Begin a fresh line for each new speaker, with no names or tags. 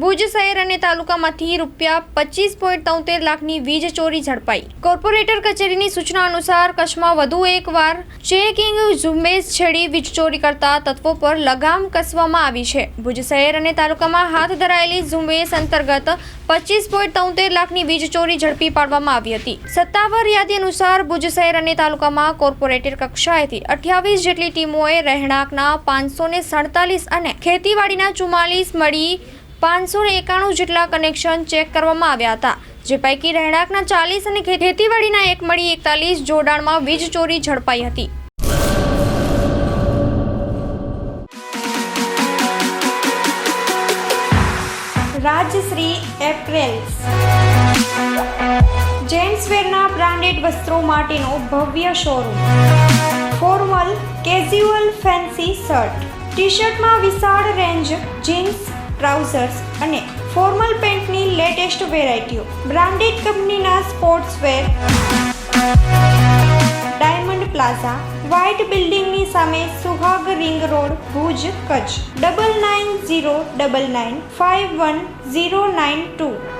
ભુજ શહેર અને તાલુકામાંથી ₹25.73 લાખની વીજ ચોરી ઝડપાઈ। કોર્પોરેટર કચેરીની સૂચના અનુસાર કચ્છમાં વધુ એકવાર ચેકિંગ ઝુંબેશ છેડી વીજ ચોરી કરતા તત્વો પર લગામ કસવામાં આવી છે। ભુજ શહેર અને તાલુકામાં હાથ ધરાયેલી ઝુંબેશ અંતર્ગત 25.73 લાખની વીજ ચોરી ઝડપી પાડવામાં આવી હતી। સત્તાવાર યાદી અનુસાર ભુજ શહેર અને તાલુકામાં કોર્પોરેટર કક્ષાએથી 28 જેટલી ટીમોએ રહેણાંકના 547 અને ખેતીવાડીના 44 મળી 591 જેટલા કનેક્શન ચેક કરવામાં આવ્યા હતા, જે પૈકી રહેણાંકના 40 અને ખેતીવાડીના 1 મળી 41 જોડાણમાં વીજ ચોરી ઝડપાઈ હતી। રાજશ્રી એપ્રેલ્સ જેન્ટ્સવેરના બ્રાન્ડેડ વસ્ત્રો માટેનો ભવ્ય showroom. Formal, casual, fancy shirt, T શર્ટમાં વિશાળ રેન્જ, જીન્સ, ટ્રાઉઝર્સ અને ફોર્મલ પેન્ટની લેટેસ્ટ વેરાયટીઓ। બ્રાન્ડેડ કંપનીના સ્પોર્ટ્સવેર। ડાયમંડ પ્લાઝા, વ્હાઇટ બિલ્ડિંગની સામે, સુહાગ રિંગ રોડ, ભુજ, કચ્છ। 9909951092।